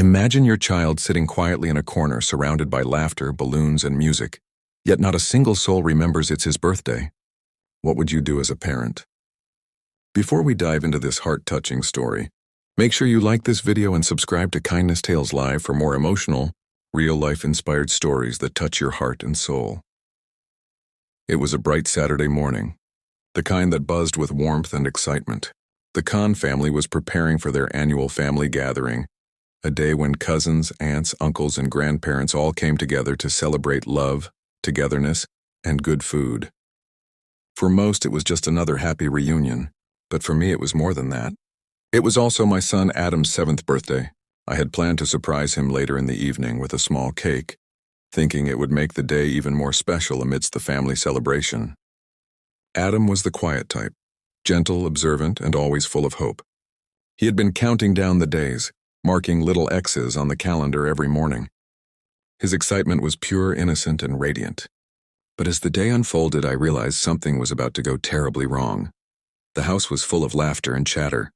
Imagine your child sitting quietly in a corner surrounded by laughter, balloons, and music, yet not a single soul remembers it's his birthday. What would you do as a parent? Before we dive into this heart-touching story, make sure you like this video and subscribe to Kindness Tales Live for more emotional, real-life inspired stories that touch your heart and soul. It was a bright Saturday morning, the kind that buzzed with warmth and excitement. The Khan family was preparing for their annual family gathering, a day when cousins, aunts, uncles, and grandparents all came together to celebrate love, togetherness, and good food. For most, it was just another happy reunion, but for me it was more than that. It was also my son Adam's 7th birthday. I had planned to surprise him later in the evening with a small cake, thinking it would make the day even more special amidst the family celebration. Adam was the quiet type, gentle, observant, and always full of hope. He had been counting down the days, marking little X's on the calendar every morning. His excitement was pure, innocent, and radiant. But as the day unfolded, I realized something was about to go terribly wrong. The house was full of laughter and chatter.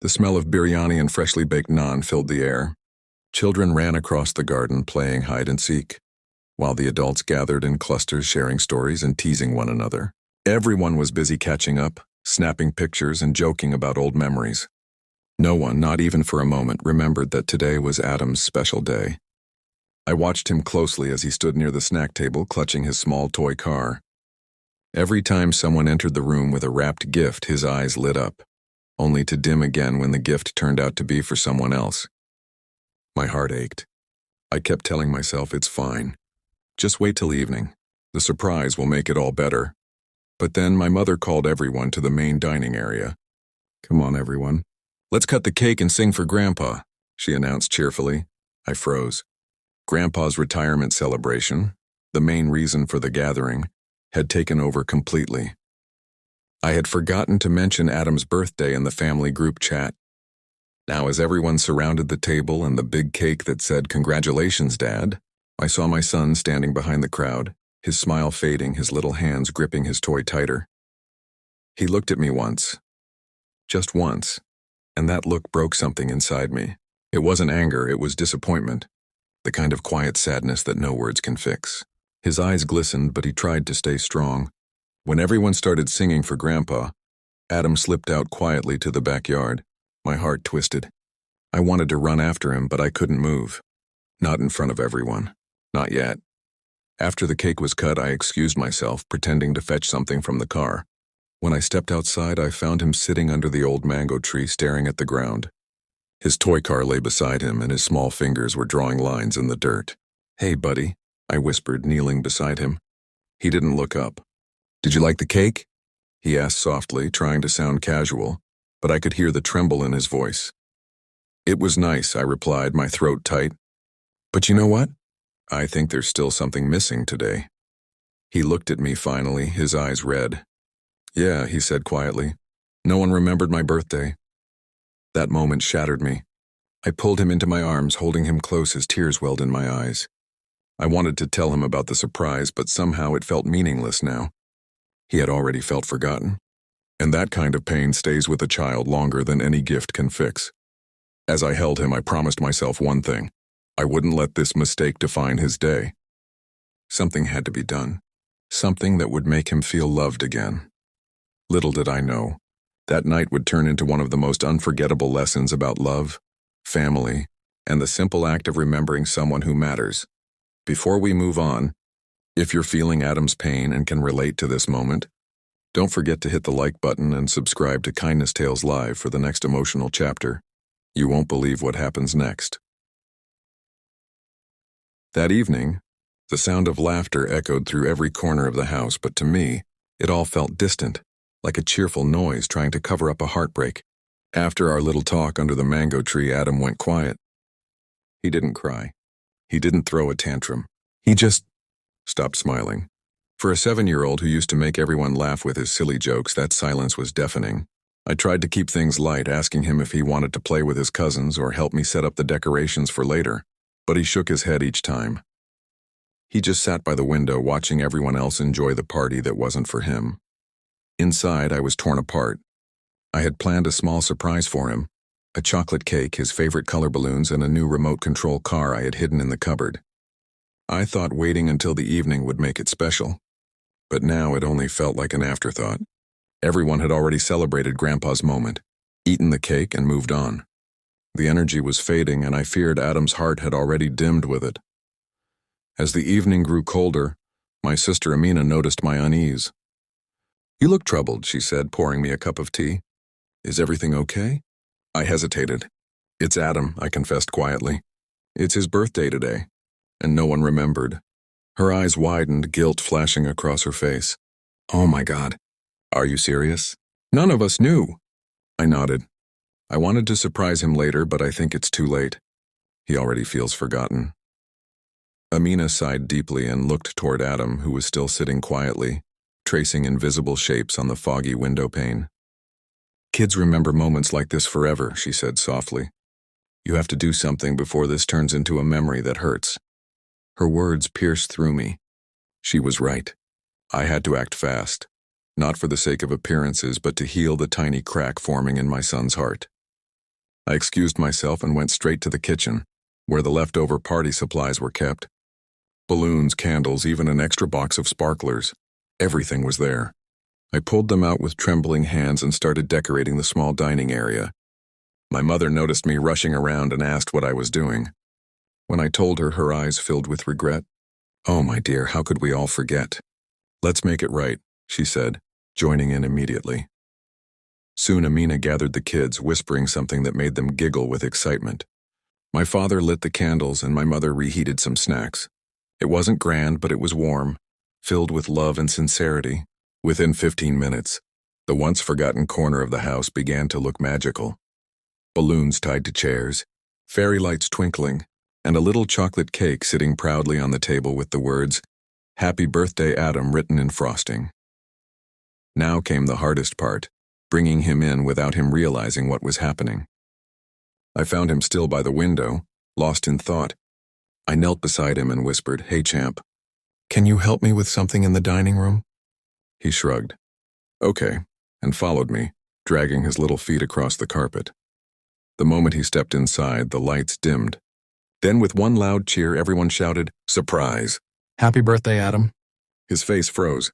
The smell of biryani and freshly baked naan filled the air. Children ran across the garden playing hide and seek, while the adults gathered in clusters sharing stories and teasing one another. Everyone was busy catching up, snapping pictures, and joking about old memories. No one, not even for a moment, remembered that today was Adam's special day. I watched him closely as he stood near the snack table clutching his small toy car. Every time someone entered the room with a wrapped gift, his eyes lit up, only to dim again when the gift turned out to be for someone else. My heart ached. I kept telling myself, it's fine. Just wait till evening. The surprise will make it all better. But then my mother called everyone to the main dining area. Come on, everyone. Let's cut the cake and sing for Grandpa, she announced cheerfully. I froze. Grandpa's retirement celebration, the main reason for the gathering, had taken over completely. I had forgotten to mention Adam's birthday in the family group chat. Now, as everyone surrounded the table and the big cake that said, "Congratulations, Dad," I saw my son standing behind the crowd, his smile fading, his little hands gripping his toy tighter. He looked at me once. Just once. And that look broke something inside me. It wasn't anger, it was disappointment, the kind of quiet sadness that no words can fix. His eyes glistened, but he tried to stay strong. When everyone started singing for Grandpa, Adam slipped out quietly to the backyard. My heart twisted. I wanted to run after him, but I couldn't move. Not in front of everyone. Not yet. After the cake was cut, I excused myself, pretending to fetch something from the car. When I stepped outside, I found him sitting under the old mango tree staring at the ground. His toy car lay beside him, and his small fingers were drawing lines in the dirt. "Hey, buddy," I whispered, kneeling beside him. He didn't look up. "Did you like the cake?" he asked softly, trying to sound casual, but I could hear the tremble in his voice. "It was nice," I replied, my throat tight. "But you know what? I think there's still something missing today." He looked at me finally, his eyes red. "Yeah," he said quietly. "No one remembered my birthday." That moment shattered me. I pulled him into my arms, holding him close as tears welled in my eyes. I wanted to tell him about the surprise, but somehow it felt meaningless now. He had already felt forgotten. And that kind of pain stays with a child longer than any gift can fix. As I held him, I promised myself one thing. I wouldn't let this mistake define his day. Something had to be done. Something that would make him feel loved again. Little did I know, that night would turn into one of the most unforgettable lessons about love, family, and the simple act of remembering someone who matters. Before we move on, if you're feeling Adam's pain and can relate to this moment, don't forget to hit the like button and subscribe to Kindness Tales Live for the next emotional chapter. You won't believe what happens next. That evening, the sound of laughter echoed through every corner of the house, but to me, it all felt distant, like a cheerful noise trying to cover up a heartbreak. After our little talk under the mango tree, Adam went quiet. He didn't cry. He didn't throw a tantrum. He just stopped smiling. For a 7-year-old who used to make everyone laugh with his silly jokes, that silence was deafening. I tried to keep things light, asking him if he wanted to play with his cousins or help me set up the decorations for later, but he shook his head each time. He just sat by the window watching everyone else enjoy the party that wasn't for him. Inside, I was torn apart. I had planned a small surprise for him, A chocolate cake, his favorite color balloons, and a new remote control car I had hidden in the cupboard. I thought waiting until the evening would make it special, but now it only felt like an afterthought. Everyone had already celebrated Grandpa's moment, eaten the cake, and moved on. The energy was fading, and I feared Adam's heart had already dimmed with it. As the evening grew colder, my sister Amina noticed my unease. "You look troubled," she said, pouring me a cup of tea. "Is everything okay?" I hesitated. "It's Adam," I confessed quietly. "It's his birthday today." And no one remembered. Her eyes widened, guilt flashing across her face. "Oh my God. Are you serious? None of us knew." I nodded. I wanted to surprise him later, but I think it's too late. He already feels forgotten. Amina sighed deeply and looked toward Adam, who was still sitting quietly, tracing invisible shapes on the foggy window pane. "Kids remember moments like this forever," she said softly. "You have to do something before this turns into a memory that hurts." Her words pierced through me. She was right. I had to act fast, not for the sake of appearances, but to heal the tiny crack forming in my son's heart. I excused myself and went straight to the kitchen, where the leftover party supplies were kept. Balloons, candles, even an extra box of sparklers. Everything was there. I pulled them out with trembling hands and started decorating the small dining area. My mother noticed me rushing around and asked what I was doing. When I told her, her eyes filled with regret. "Oh, my dear, how could we all forget?" "Let's make it right," she said, joining in immediately. Soon Amina gathered the kids, whispering something that made them giggle with excitement. My father lit the candles and my mother reheated some snacks. It wasn't grand, but it was warm, filled with love and sincerity. Within 15 minutes, the once-forgotten corner of the house began to look magical. Balloons tied to chairs, fairy lights twinkling, and a little chocolate cake sitting proudly on the table with the words, "Happy Birthday, Adam," written in frosting. Now came the hardest part, bringing him in without him realizing what was happening. I found him still by the window, lost in thought. I knelt beside him and whispered, "Hey, champ, can you help me with something in the dining room?" He shrugged. "Okay," and followed me, dragging his little feet across the carpet. The moment he stepped inside, the lights dimmed. Then with one loud cheer, everyone shouted, "Surprise!" Happy birthday, Adam. His face froze.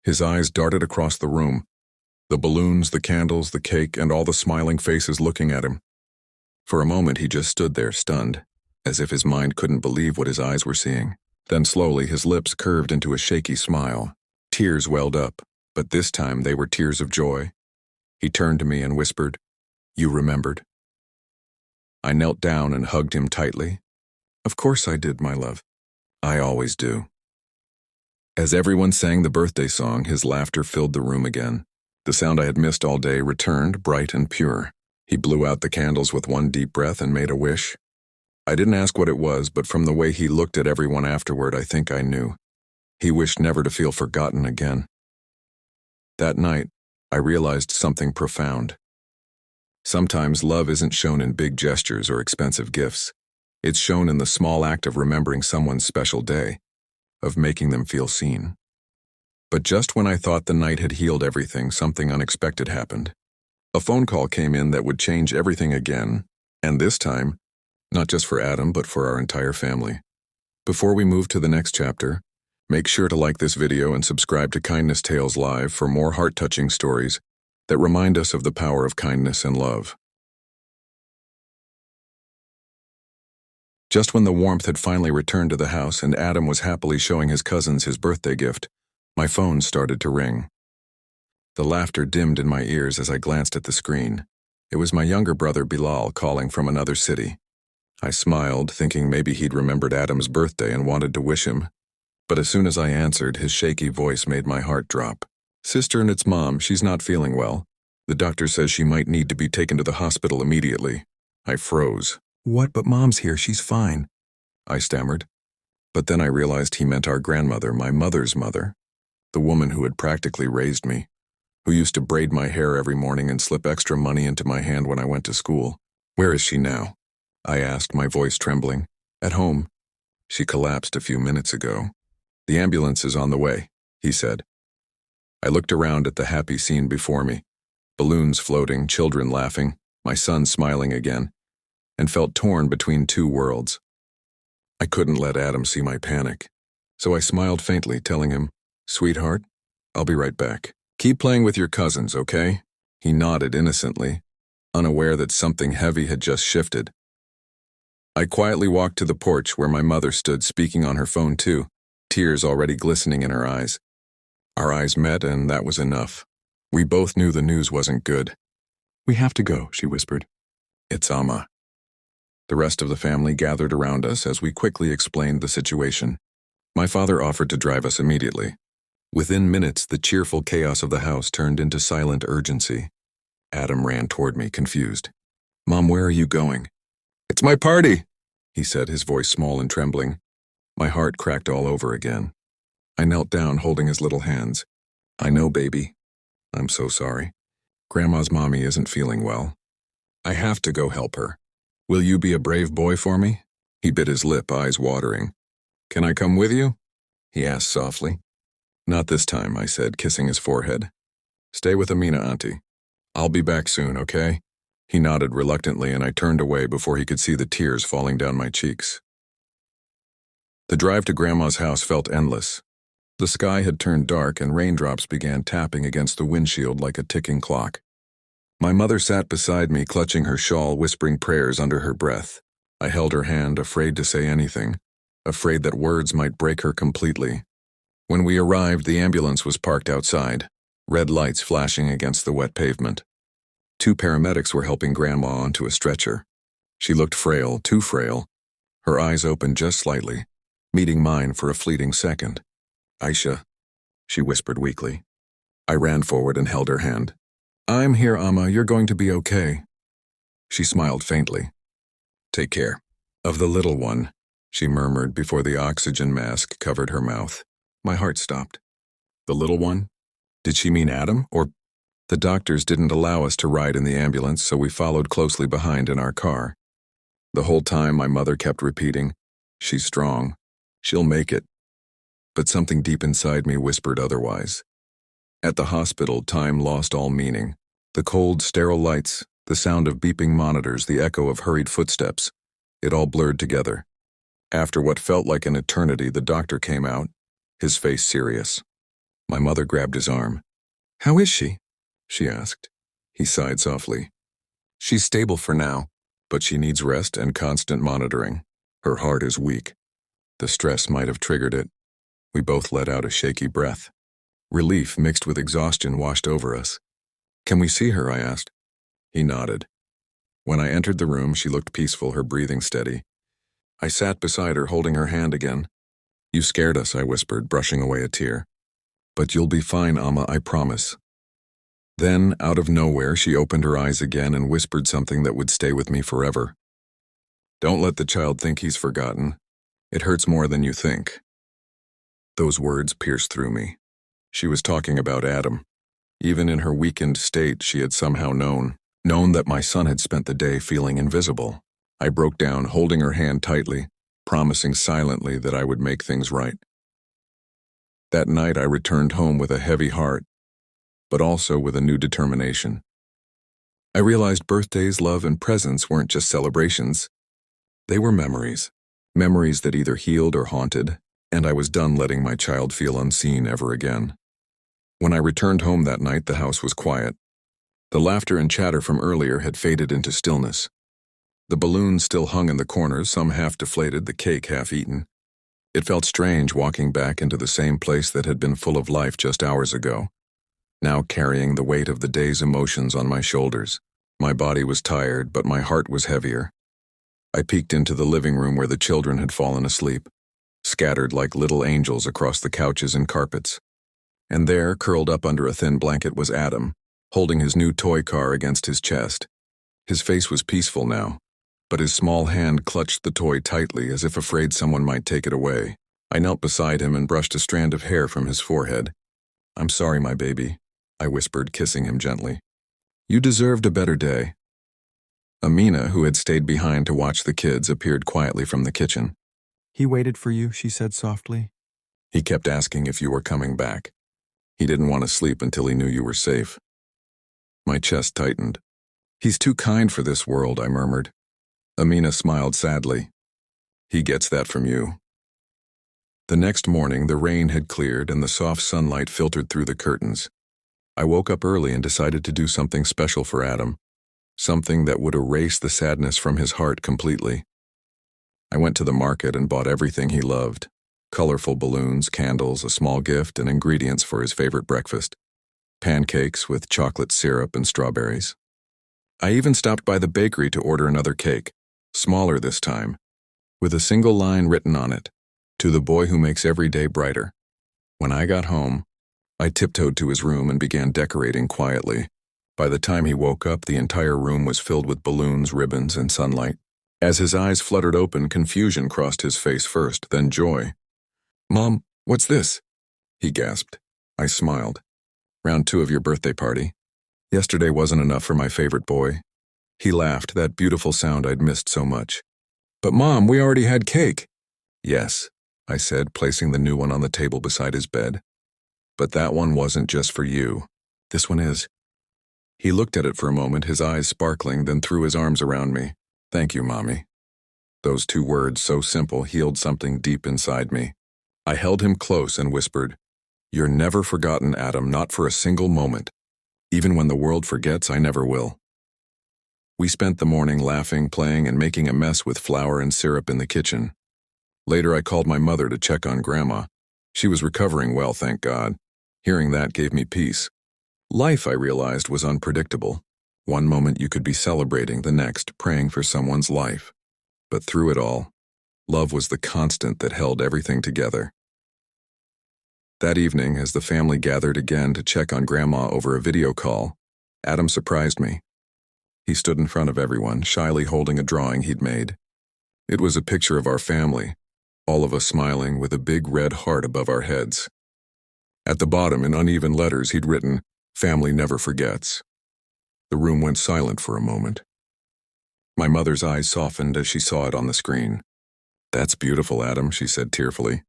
His eyes darted across the room. The balloons, the candles, the cake, and all the smiling faces looking at him. For a moment, he just stood there, stunned, as if his mind couldn't believe what his eyes were seeing. Then slowly, his lips curved into a shaky smile. Tears welled up, but this time they were tears of joy. He turned to me and whispered, "You remembered?" I knelt down and hugged him tightly. "Of course I did, my love. I always do." As everyone sang the birthday song, his laughter filled the room again. The sound I had missed all day returned, bright and pure. He blew out the candles with one deep breath and made a wish. I didn't ask what it was, but from the way he looked at everyone afterward, I think I knew. He wished never to feel forgotten again. That night, I realized something profound. Sometimes love isn't shown in big gestures or expensive gifts. It's shown in the small act of remembering someone's special day, of making them feel seen. But just when I thought the night had healed everything, something unexpected happened. A phone call came in that would change everything again, and this time, not just for Adam, but for our entire family. Before we move to the next chapter, make sure to like this video and subscribe to Kindness Tales Live for more heart-touching stories that remind us of the power of kindness and love. Just when the warmth had finally returned to the house and Adam was happily showing his cousins his birthday gift, my phone started to ring. The laughter dimmed in my ears as I glanced at the screen. It was my younger brother Bilal calling from another city. I smiled, thinking maybe he'd remembered Adam's birthday and wanted to wish him. But as soon as I answered, his shaky voice made my heart drop. "Sister and its mom, she's not feeling well. The doctor says she might need to be taken to the hospital immediately." I froze. "What? But Mom's here, she's fine," I stammered. But then I realized he meant our grandmother, my mother's mother, the woman who had practically raised me, who used to braid my hair every morning and slip extra money into my hand when I went to school. "Where is she now?" I asked, my voice trembling. "At home. She collapsed a few minutes ago." "The ambulance is on the way," he said. I looked around at the happy scene before me. Balloons floating, children laughing, my son smiling again, and felt torn between two worlds. I couldn't let Adam see my panic, so I smiled faintly, telling him, "Sweetheart, I'll be right back. Keep playing with your cousins, okay?" He nodded innocently, unaware that something heavy had just shifted. I quietly walked to the porch where my mother stood speaking on her phone too, tears already glistening in her eyes. Our eyes met, and that was enough. We both knew the news wasn't good. "We have to go," she whispered. "It's Amma." The rest of the family gathered around us as we quickly explained the situation. My father offered to drive us immediately. Within minutes, the cheerful chaos of the house turned into silent urgency. Adam ran toward me, confused. "Mom, where are you going?" "It's my party," he said, his voice small and trembling. My heart cracked all over again. I knelt down, holding his little hands. "I know, baby. I'm so sorry. Grandma's mommy isn't feeling well. I have to go help her. Will you be a brave boy for me?" He bit his lip, eyes watering. "Can I come with you?" he asked softly. "Not this time," I said, kissing his forehead. "Stay with Amina, Auntie. I'll be back soon, okay?" He nodded reluctantly, and I turned away before he could see the tears falling down my cheeks. The drive to Grandma's house felt endless. The sky had turned dark, and raindrops began tapping against the windshield like a ticking clock. My mother sat beside me, clutching her shawl, whispering prayers under her breath. I held her hand, afraid to say anything, afraid that words might break her completely. When we arrived, the ambulance was parked outside, red lights flashing against the wet pavement. 2 paramedics were helping Grandma onto a stretcher. She looked frail, too frail. Her eyes opened just slightly, meeting mine for a fleeting second. "Aisha," she whispered weakly. I ran forward and held her hand. "I'm here, Amma. You're going to be okay." She smiled faintly. "Take care of the little one," she murmured before the oxygen mask covered her mouth. My heart stopped. The little one? Did she mean Adam, or... The doctors didn't allow us to ride in the ambulance, so we followed closely behind in our car. The whole time my mother kept repeating, "She's strong. She'll make it." But something deep inside me whispered otherwise. At the hospital, time lost all meaning. The cold, sterile lights, the sound of beeping monitors, the echo of hurried footsteps. It all blurred together. After what felt like an eternity, the doctor came out, his face serious. My mother grabbed his arm. "How is she?" she asked. He sighed softly. "She's stable for now, but she needs rest and constant monitoring. Her heart is weak." The stress might have triggered it. We both let out a shaky breath. Relief mixed with exhaustion washed over us. "Can we see her?" I asked. He nodded. When I entered the room, she looked peaceful, her breathing steady. I sat beside her, holding her hand again. "You scared us," I whispered, brushing away a tear. "But you'll be fine, Amma, I promise." Then, out of nowhere, she opened her eyes again and whispered something that would stay with me forever. "Don't let the child think he's forgotten. It hurts more than you think." Those words pierced through me. She was talking about Adam. Even in her weakened state, she had somehow known that my son had spent the day feeling invisible. I broke down, holding her hand tightly, promising silently that I would make things right. That night, I returned home with a heavy heart, but also with a new determination. I realized birthdays, love, and presents weren't just celebrations. They were memories. Memories that either healed or haunted, and I was done letting my child feel unseen ever again. When I returned home that night, the house was quiet. The laughter and chatter from earlier had faded into stillness. The balloons still hung in the corners, some half deflated, the cake half eaten. It felt strange walking back into the same place that had been full of life just hours ago, now carrying the weight of the day's emotions on my shoulders. My body was tired, but my heart was heavier. I peeked into the living room where the children had fallen asleep, scattered like little angels across the couches and carpets. And there, curled up under a thin blanket, was Adam, holding his new toy car against his chest. His face was peaceful now, but his small hand clutched the toy tightly as if afraid someone might take it away. I knelt beside him and brushed a strand of hair from his forehead. "I'm sorry, my baby," I whispered, kissing him gently. "You deserved a better day." Amina, who had stayed behind to watch the kids, appeared quietly from the kitchen. "He waited for you," she said softly. "He kept asking if you were coming back. He didn't want to sleep until he knew you were safe." My chest tightened. He's too kind for this world, I murmured. Amina smiled sadly. He gets that from you. The next morning, the rain had cleared and the soft sunlight filtered through the curtains. I woke up early and decided to do something special for Adam, something that would erase the sadness from his heart completely. I went to the market and bought everything he loved: colorful balloons, candles, a small gift, and ingredients for his favorite breakfast: pancakes with chocolate syrup and strawberries. I even stopped by the bakery to order another cake, smaller this time, with a single line written on it: "To the boy who makes every day brighter." When I got home, I tiptoed to his room and began decorating quietly. By the time he woke up, the entire room was filled with balloons, ribbons, and sunlight. As his eyes fluttered open, confusion crossed his face first, then joy. "Mom, what's this?" he gasped. I smiled. "Round 2 of your birthday party. Yesterday wasn't enough for my favorite boy." He laughed, that beautiful sound I'd missed so much. "But Mom, we already had cake." "Yes," I said, placing the new one on the table beside his bed. "But that one wasn't just for you. This one is." He looked at it for a moment, his eyes sparkling, then threw his arms around me. "Thank you, Mommy." Those 2 words, so simple, healed something deep inside me. I held him close and whispered, "You're never forgotten, Adam, not for a single moment. Even when the world forgets, I never will." We spent the morning laughing, playing, and making a mess with flour and syrup in the kitchen. Later, I called my mother to check on Grandma. She was recovering well, thank God. Hearing that gave me peace. Life, I realized, was unpredictable. One moment you could be celebrating, the next praying for someone's life. But through it all, love was the constant that held everything together. That evening, as the family gathered again to check on Grandma over a video call, Adam surprised me. He stood in front of everyone, shyly holding a drawing he'd made. It was a picture of our family, all of us smiling with a big red heart above our heads. At the bottom, in uneven letters, he'd written, "Family never forgets." The room went silent for a moment. My mother's eyes softened as she saw it on the screen. "That's beautiful, Adam," she said tearfully.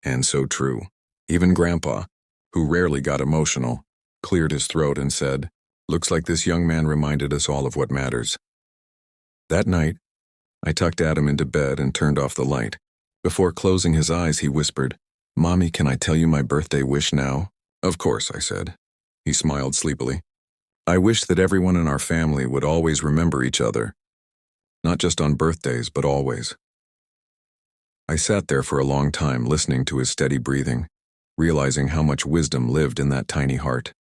And so true. Even Grandpa, who rarely got emotional, cleared his throat and said, "Looks like this young man reminded us all of what matters." That night, I tucked Adam into bed and turned off the light. Before closing his eyes, he whispered, "Mommy, can I tell you my birthday wish now?" "Of course," I said. He smiled sleepily. "I wish that everyone in our family would always remember each other. Not just on birthdays, but always." I sat there for a long time, listening to his steady breathing, realizing how much wisdom lived in that tiny heart.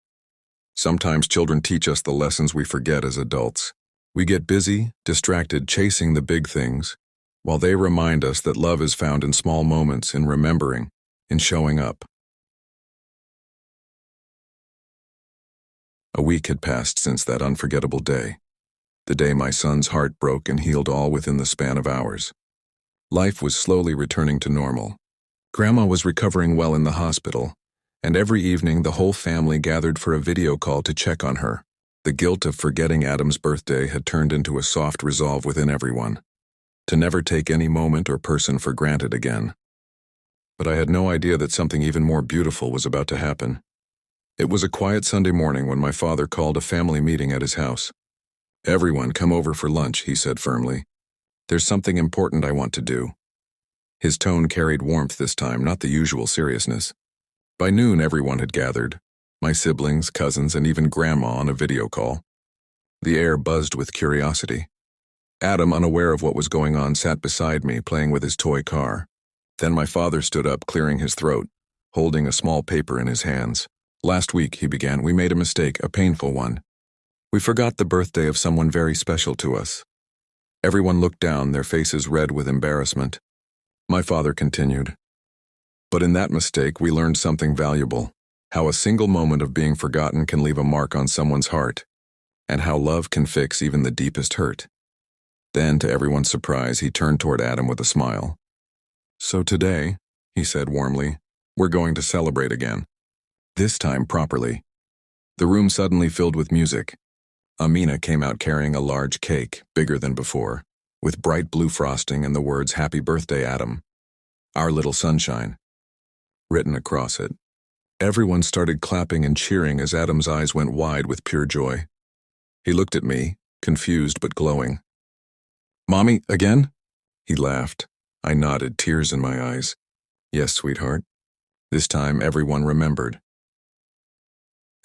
Sometimes children teach us the lessons we forget as adults. We get busy, distracted, chasing the big things, while they remind us that love is found in small moments, in remembering, in showing up. A week had passed since that unforgettable day, the day my son's heart broke and healed all within the span of hours. Life was slowly returning to normal. Grandma was recovering well in the hospital, and every evening the whole family gathered for a video call to check on her. The guilt of forgetting Adam's birthday had turned into a soft resolve within everyone, to never take any moment or person for granted again. But I had no idea that something even more beautiful was about to happen. It was a quiet Sunday morning when my father called a family meeting at his house. "Everyone, come over for lunch," he said firmly. "There's something important I want to do." His tone carried warmth this time, not the usual seriousness. By noon, everyone had gathered, my siblings, cousins, and even Grandma on a video call. The air buzzed with curiosity. Adam, unaware of what was going on, sat beside me, playing with his toy car. Then my father stood up, clearing his throat, holding a small paper in his hands. "Last week," he began, "we made a mistake, a painful one. We forgot the birthday of someone very special to us." Everyone looked down, their faces red with embarrassment. My father continued, "But in that mistake, we learned something valuable, how a single moment of being forgotten can leave a mark on someone's heart, and how love can fix even the deepest hurt." Then, to everyone's surprise, he turned toward Adam with a smile. "So today," he said warmly, "we're going to celebrate again. This time properly." The room suddenly filled with music. Amina came out carrying a large cake, bigger than before, with bright blue frosting and the words, "Happy Birthday, Adam. Our little sunshine," written across it. Everyone started clapping and cheering as Adam's eyes went wide with pure joy. He looked at me, confused but glowing. "Mommy, again?" He laughed. I nodded, tears in my eyes. "Yes, sweetheart." This time everyone remembered.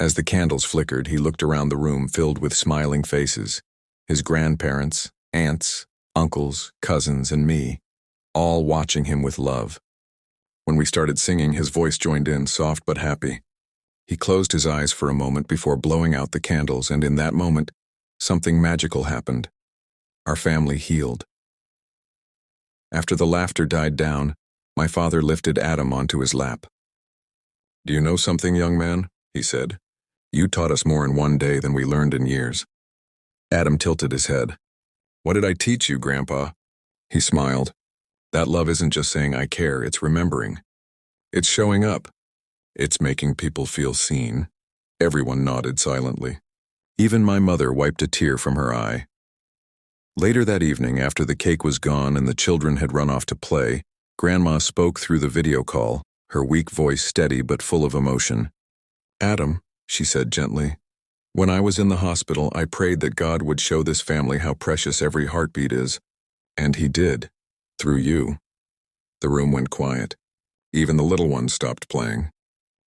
As the candles flickered, he looked around the room filled with smiling faces. His grandparents, aunts, uncles, cousins, and me, all watching him with love. When we started singing, his voice joined in, soft but happy. He closed his eyes for a moment before blowing out the candles, and in that moment, something magical happened. Our family healed. After the laughter died down, my father lifted Adam onto his lap. "Do you know something, young man?" he said. "You taught us more in one day than we learned in years." Adam tilted his head. "What did I teach you, Grandpa?" He smiled. "That love isn't just saying I care, it's remembering. It's showing up. It's making people feel seen." Everyone nodded silently. Even my mother wiped a tear from her eye. Later that evening, after the cake was gone and the children had run off to play, Grandma spoke through the video call, her weak voice steady but full of emotion. "Adam," she said gently, "when I was in the hospital, I prayed that God would show this family how precious every heartbeat is. And He did. Through you." The room went quiet. Even the little ones stopped playing.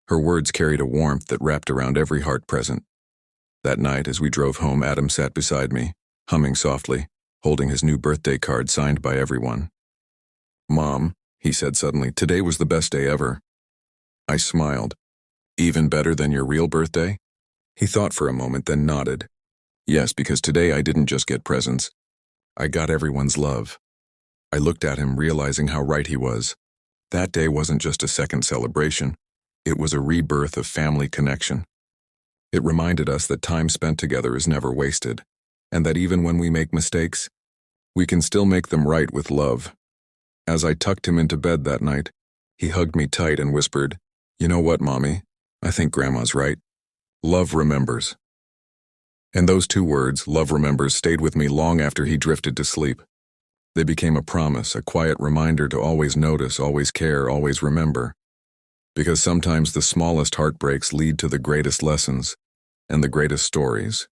Her words carried a warmth that wrapped around every heart present. That night, as we drove home, Adam sat beside me, humming softly, holding his new birthday card signed by everyone. "Mom," he said suddenly, "today was the best day ever." I smiled. "Even better than your real birthday?" He thought for a moment, then nodded. "Yes, because today I didn't just get presents. I got everyone's love." I looked at him, realizing how right he was. That day wasn't just a second celebration. It was a rebirth of family connection. It reminded us that time spent together is never wasted, and that even when we make mistakes, we can still make them right with love. As I tucked him into bed that night, he hugged me tight and whispered, "You know what, Mommy? I think Grandma's right. Love remembers." And those two words, love remembers, stayed with me long after he drifted to sleep. They became a promise, a quiet reminder to always notice, always care, always remember. Because sometimes the smallest heartbreaks lead to the greatest lessons and the greatest stories.